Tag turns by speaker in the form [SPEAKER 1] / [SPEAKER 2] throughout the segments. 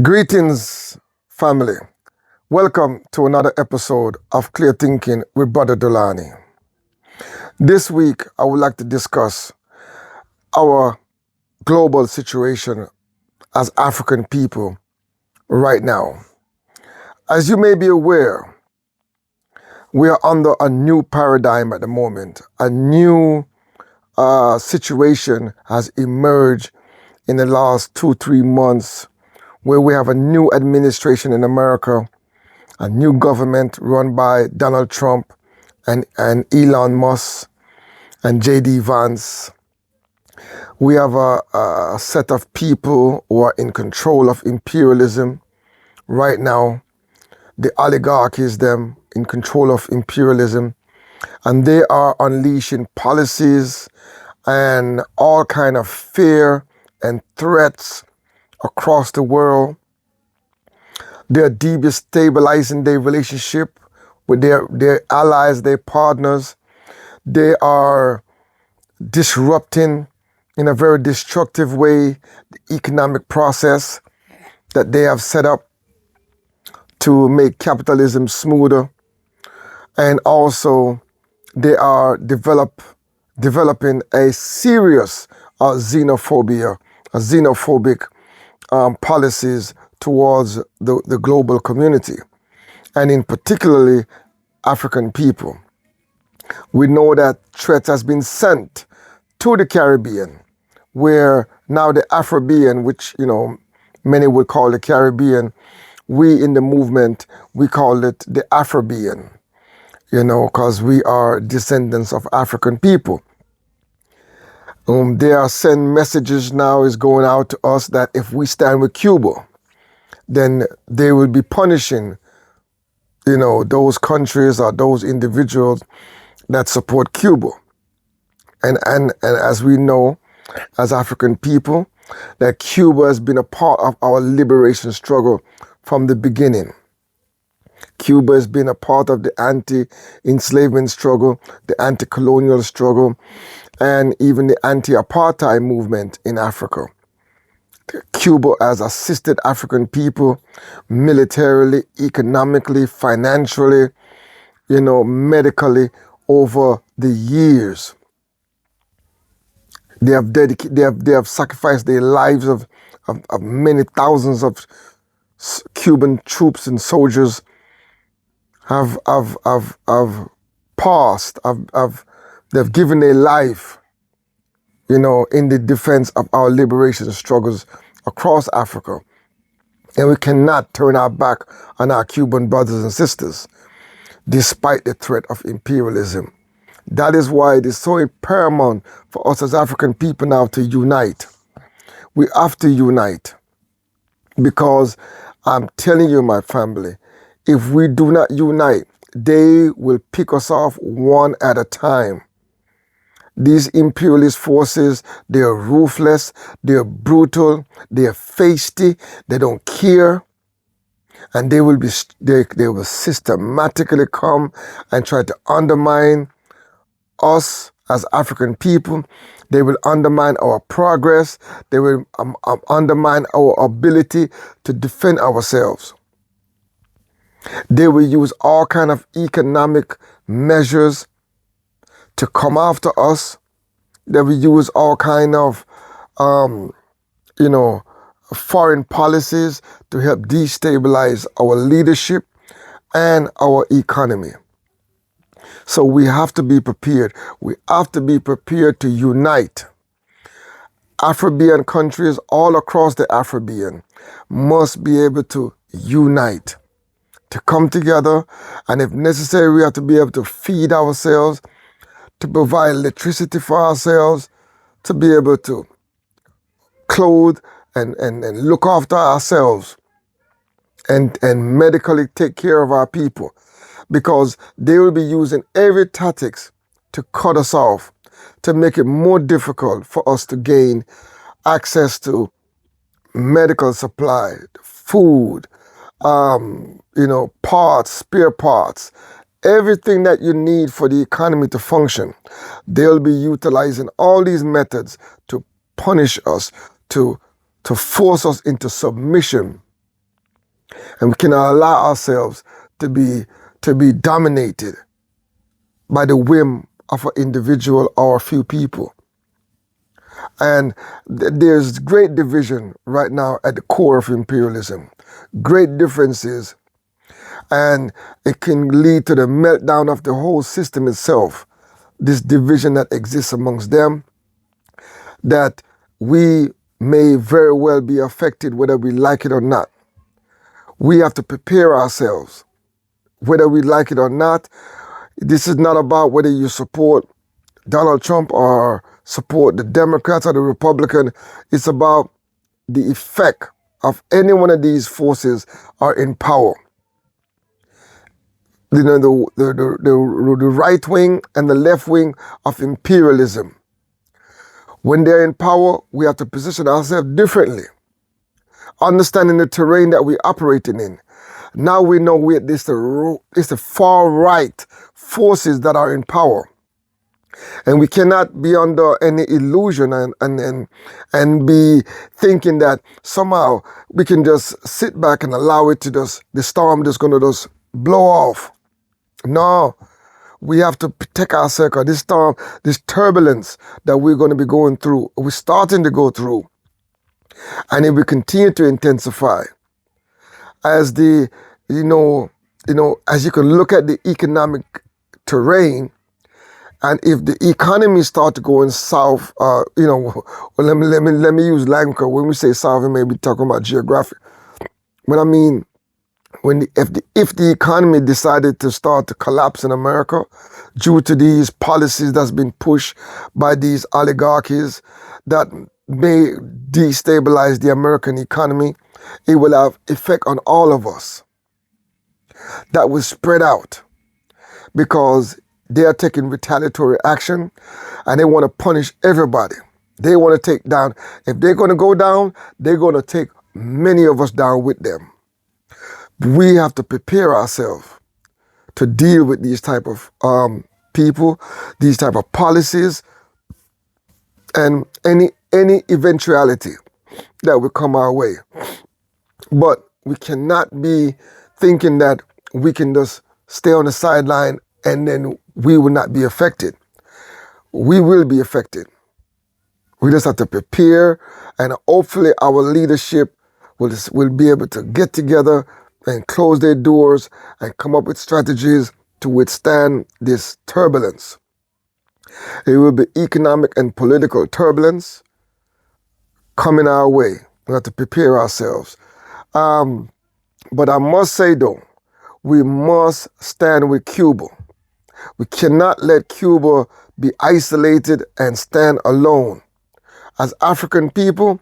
[SPEAKER 1] Greetings, family. Welcome to another episode of Clear Thinking with Brother Delani. This week, I would like to discuss our global situation as African people right now. As you may be aware, we are under a new paradigm at the moment. A new situation has emerged in the last 2-3 months where we have a new administration in America, a new government run by Donald Trump and Elon Musk and J.D. Vance. We have a set of people who are in control of imperialism right now. The oligarchies, them in control of imperialism, and they are unleashing policies and all kind of fear and threats across the world. They're destabilizing their relationship with their allies, their partners. They are disrupting in a very destructive way the economic process that they have set up to make capitalism smoother. And also they are developing a serious xenophobic policies towards the global community, and in particularly African people. We know that threat has been sent to the Caribbean, where now the Afrobean, which many would call the Caribbean, we in the movement, we call it the Afrobean, because we are descendants of African people. They are sending messages now is going out to us that if we stand with Cuba, then they will be punishing, those countries or those individuals that support Cuba. And as we know, as African people, that Cuba has been a part of our liberation struggle from the beginning. Cuba has been a part of the anti-enslavement struggle, the anti-colonial struggle, and even the anti-apartheid movement in Africa. Cuba has assisted African people militarily, economically, financially, medically over the years. They have sacrificed their lives of many thousands of Cuban troops and soldiers have passed, they've given their life, in the defense of our liberation struggles across Africa. And we cannot turn our back on our Cuban brothers and sisters, despite the threat of imperialism. That is why it is so paramount for us as African people now to unite. We have to unite, because I'm telling you, my family, if we do not unite, they will pick us off one at a time. These imperialist forces, they are ruthless, they are brutal, they are feisty, they don't care, and they will systematically come and try to undermine us as African people. They will undermine our progress. They will undermine our ability to defend ourselves. They will use all kind of economic measures to come after us. They will use all kind of, foreign policies to help destabilize our leadership and our economy. So we have to be prepared. We have to be prepared to unite. Afrobean countries all across the Afrobean must be able to unite, to come together, and if necessary, we have to be able to feed ourselves, to provide electricity for ourselves, to be able to clothe and look after ourselves and medically take care of our people, because they will be using every tactics to cut us off, to make it more difficult for us to gain access to medical supply, food, parts, spare parts, everything that you need for the economy to function. They'll be utilizing all these methods to punish us, to force us into submission And we cannot allow ourselves to be dominated by the whim of an individual or a few people. And there's great division right now at the core of imperialism, great differences, and it can lead to the meltdown of the whole system itself. This division that exists amongst them, that we may very well be affected whether we like it or not. We have to prepare ourselves, whether we like it or not. This is not about whether you support Donald Trump or support the Democrats or the Republican. It's about the effect of any one of these forces are in power. You know, the right wing and the left wing of imperialism. When they're in power, we have to position ourselves differently, understanding the terrain that we're operating in. Now we know it's the far right forces that are in power. And we cannot be under any illusion and be thinking that somehow we can just sit back and allow it to the storm just going to just blow off. No, we have to protect ourselves. This storm, this turbulence that we're going to be going through, we're starting to go through, and it will continue to intensify as as you can look at the economic terrain. And if the economy start to go south, let me use language. When we say south, we may be talking about geographic. But I mean, if the economy decided to start to collapse in America due to these policies that's been pushed by these oligarchies that may destabilize the American economy, it will have effect on all of us. That will spread out because they are taking retaliatory action and they want to punish everybody. They want to take down. If they're going to go down, they're going to take many of us down with them. We have to prepare ourselves to deal with these type of people, these type of policies, and any eventuality that will come our way. But we cannot be thinking that we can just stay on the sideline and then we will not be affected. We will be affected. We just have to prepare, and hopefully our leadership will be able to get together and close their doors and come up with strategies to withstand this turbulence. It will be economic and political turbulence coming our way. We have to prepare ourselves. But I must say though, we must stand with Cuba. We cannot let Cuba be isolated and stand alone. As African people,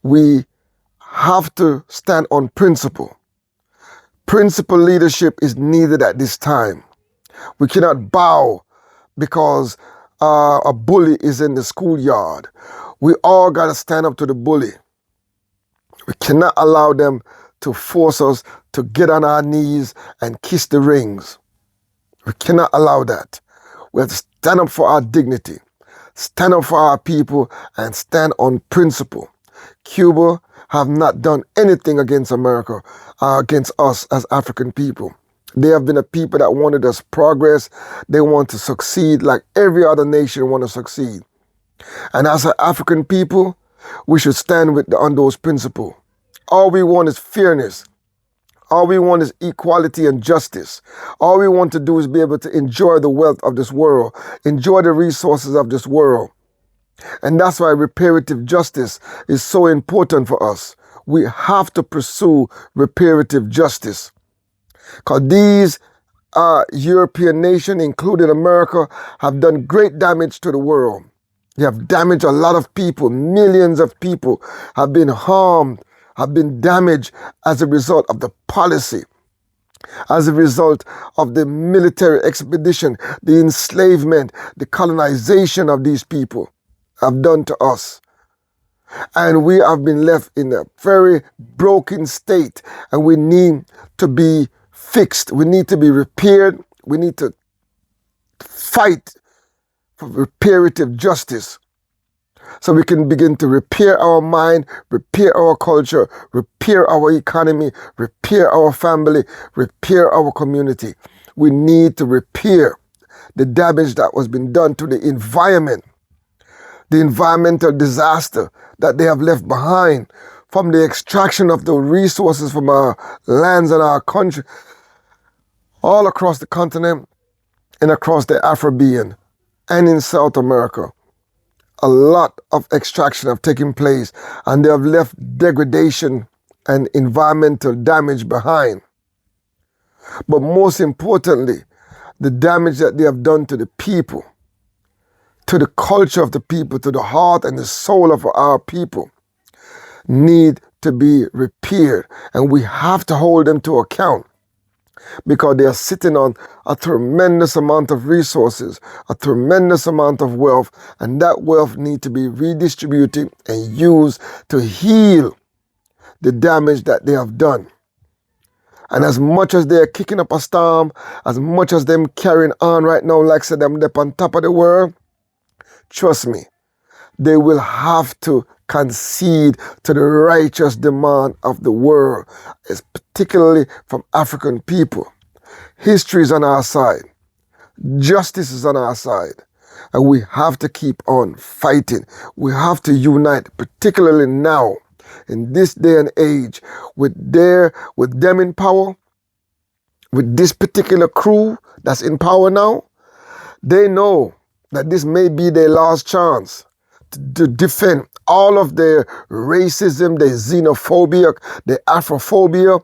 [SPEAKER 1] we have to stand on principle. Principle leadership is needed at this time. We cannot bow because a bully is in the schoolyard. We all got to stand up to the bully. We cannot allow them to force us to get on our knees and kiss the rings. We cannot allow that. We have to stand up for our dignity, stand up for our people, and stand on principle. Cuba have not done anything against America, against us as African people. They have been a people that wanted us progress. They want to succeed like every other nation want to succeed. And as an African people, we should stand on those principles. All we want is fairness. All we want is equality and justice. All we want to do is be able to enjoy the wealth of this world, enjoy the resources of this world. And that's why reparative justice is so important for us. We have to pursue reparative justice. Because these European nations, including America, have done great damage to the world. They have damaged a lot of people. Millions of people have been harmed, have been damaged as a result of the policy, as a result of the military expedition, the enslavement, the colonization of these people have done to us. And we have been left in a very broken state, and we need to be fixed. We need to be repaired. We need to fight for reparative justice. so we can begin to repair our mind, repair our culture, repair our economy, repair our family, repair our community. We need to repair the damage that was being done to the environment, the environmental disaster that they have left behind from the extraction of the resources from our lands and our country, all across the continent and across the Caribbean and in South America. A lot of extraction have taken place, and they have left degradation and environmental damage behind. But most importantly, the damage that they have done to the people, to the culture of the people, to the heart and the soul of our people, need to be repaired. And we have to hold them to account, because they are sitting on a tremendous amount of resources, a tremendous amount of wealth, and that wealth needs to be redistributed and used to heal the damage that they have done. And as much as they are kicking up a storm, as much as them carrying on right now, like I said, they're on top of the world, trust me, they will have to concede to the righteous demand of the world, particularly from African people. History is on our side. Justice is on our side. And we have to keep on fighting. We have to unite, particularly now, in this day and age, with them in power, with this particular crew that's in power now. They know that this may be their last chance to defend all of their racism, their xenophobia, their Afrophobia,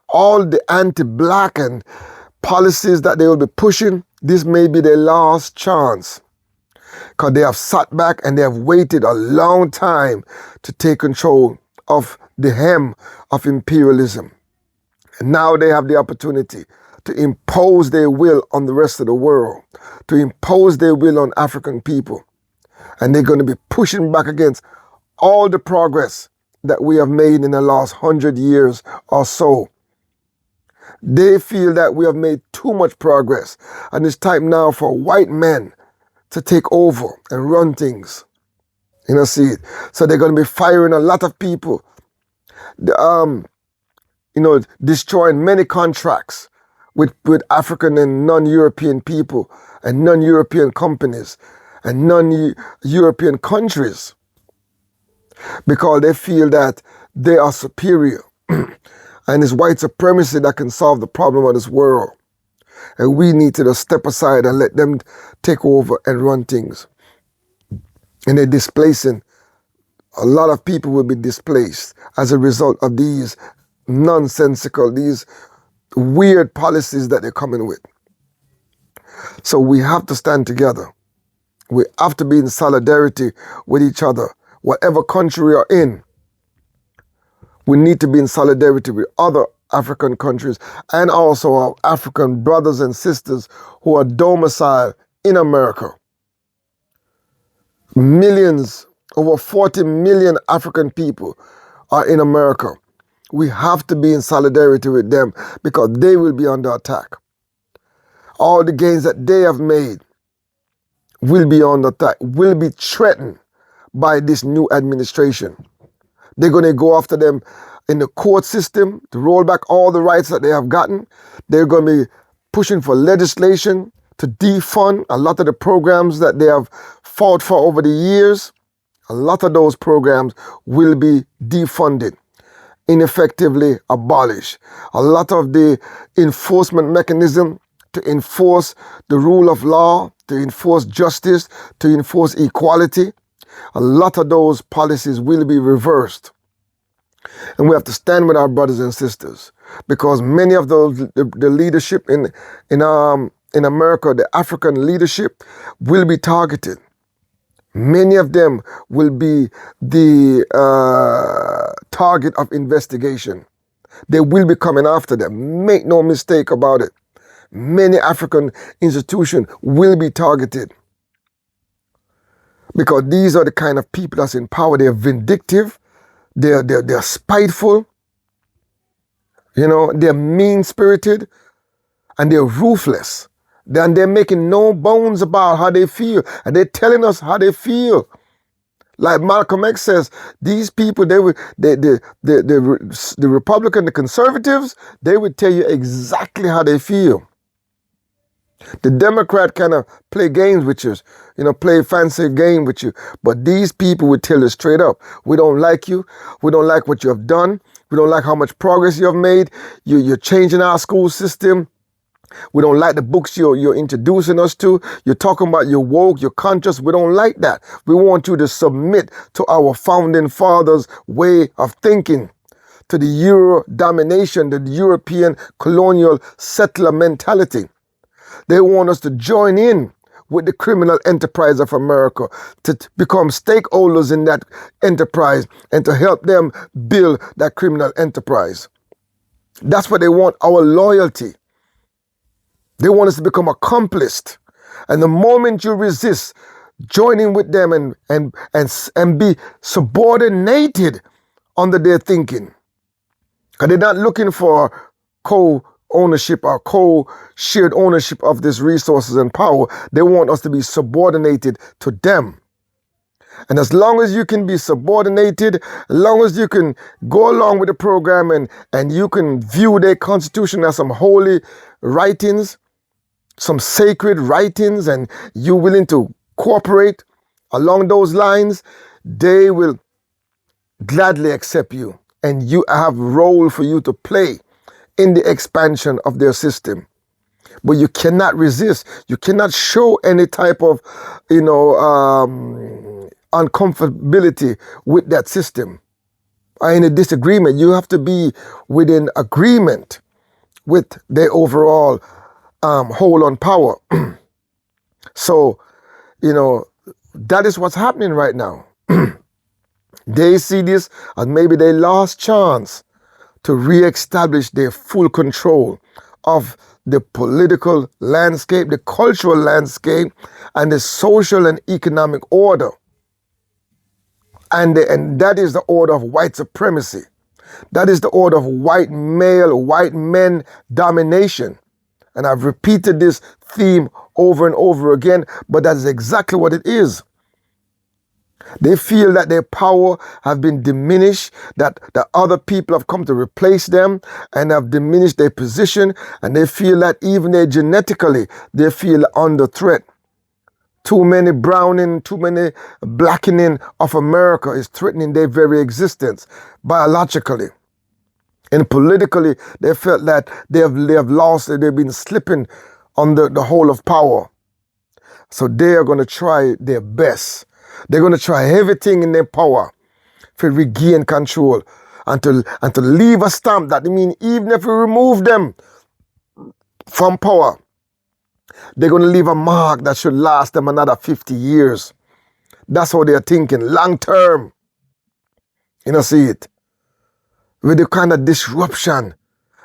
[SPEAKER 1] all the anti-black and policies that they will be pushing. This may be their last chance, because they have sat back and they have waited a long time to take control of the hem of imperialism. And now they have the opportunity to impose their will on the rest of the world, to impose their will on African people. And they're going to be pushing back against all the progress that we have made in the last 100 years or so. They feel that we have made too much progress, and it's time now for white men to take over and run things. See it. So they're going to be firing a lot of people, destroying many contracts with African and non-European people and non-European companies and non-European countries, because they feel that they are superior and it's white supremacy that can solve the problem of this world. And we need to just step aside and let them take over and run things. And they're displacing. A lot of people will be displaced as a result of these nonsensical, these weird policies that they're coming with. So we have to stand together. We have to be in solidarity with each other. Whatever country we are in, we need to be in solidarity with other African countries and also our African brothers and sisters who are domiciled in America. Millions, over 40 million African people are in America. We have to be in solidarity with them, because they will be under attack. All the gains that they have made will be under attack, will be threatened by this new administration. They're going to go after them in the court system to roll back all the rights that they have gotten. They're going to be pushing for legislation to defund a lot of the programs that they have fought for over the years. A lot of those programs will be defunded, ineffectively abolished. A lot of the enforcement mechanism to enforce the rule of law, to enforce justice, to enforce equality, a lot of those policies will be reversed. And we have to stand with our brothers and sisters, because many of those, the leadership in America, the African leadership, will be targeted. Many of them will be the target of investigation. They will be coming after them. Make no mistake about it. Many African institutions will be targeted, because these are the kind of people that's in power. They're vindictive. They're spiteful. They're mean-spirited, and they're ruthless. And they're making no bones about how they feel. And they're telling us how they feel. Like Malcolm X says, these people, the Republican, the conservatives, they would tell you exactly how they feel. The Democrat kind of play games with you, play fancy game with you. But these people would tell you straight up, we don't like you. We don't like what you have done. We don't like how much progress you have made. You're changing our school system. We don't like the books you're introducing us to. You're talking about your woke, your conscious. We don't like that. We want you to submit to our founding fathers' way of thinking, to the Euro domination, the European colonial settler mentality. They want us to join in with the criminal enterprise of America, to become stakeholders in that enterprise and to help them build that criminal enterprise. That's what they want, our loyalty. They want us to become accomplices. And the moment you resist joining with them and be subordinated under their thinking, because they're not looking for co-ownership or co-shared ownership of these resources and power. They want us to be subordinated to them. And as long as you can be subordinated, as long as you can go along with the program and you can view their constitution as some holy writings, some sacred writings, and you're willing to cooperate along those lines, they will gladly accept you. And you have a role for you to play in the expansion of their system. But you cannot resist. You cannot show any type of, uncomfortability with that system or any disagreement. You have to be within agreement with their overall hold on power. So, that is what's happening right now. They see this as maybe their last chance to re-establish their full control of the political landscape, the cultural landscape, and the social and economic order. And that is the order of white supremacy. That is the order of white men domination. And I've repeated this theme over and over again, but that's exactly what it is. They feel that their power has been diminished, that other people have come to replace them and have diminished their position, and they feel that even genetically, they feel under threat. Too many browning, too many blackening of America is threatening their very existence biologically. And politically, they felt that they have lost, they've been slipping under the whole of power. So they are going to try their best. They're going to try everything in their power to regain control and to leave a stamp. That means even if we remove them from power, they're going to leave a mark that should last them another 50 years. That's how they're thinking, long term. See it. With the kind of disruption,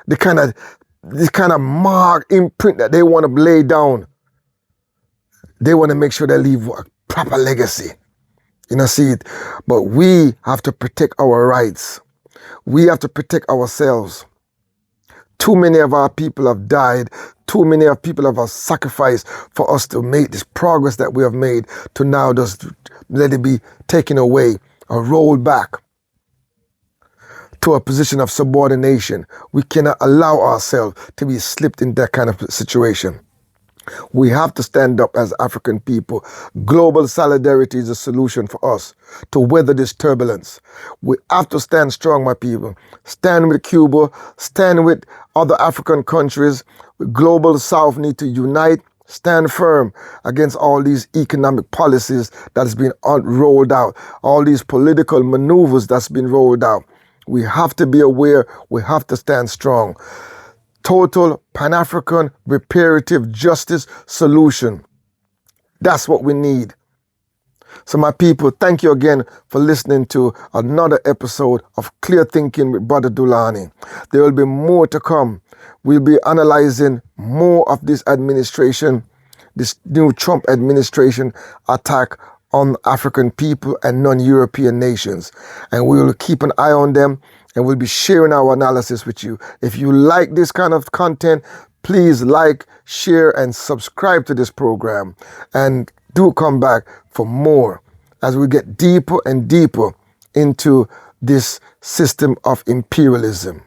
[SPEAKER 1] this kind of mark, imprint that they want to lay down. They want to make sure they leave a proper legacy. See it. But we have to protect our rights. We have to protect ourselves. Too many of our people have died. Too many of people have sacrificed for us to make this progress that we have made, to now just let it be taken away or rolled back to a position of subordination. We cannot allow ourselves to be slipped in that kind of situation. We have to stand up as African people. Global solidarity is a solution for us to weather this turbulence. We have to stand strong, my people. Stand with Cuba, stand with other African countries. Global South need to unite, stand firm against all these economic policies that's been rolled out, all these political maneuvers that's been rolled out. We have to be aware, we have to stand strong. Total Pan-African reparative justice solution. That's what we need. So my people, thank you again for listening to another episode of Clear Thinking with Brother Dulani. There will be more to come. We'll be analyzing more of this administration, this new Trump administration attack on African people and non-European nations. And we will keep an eye on them, and we'll be sharing our analysis with you. If you like this kind of content, please like, share, and subscribe to this program. And do come back for more. as we get deeper and deeper into this system of imperialism.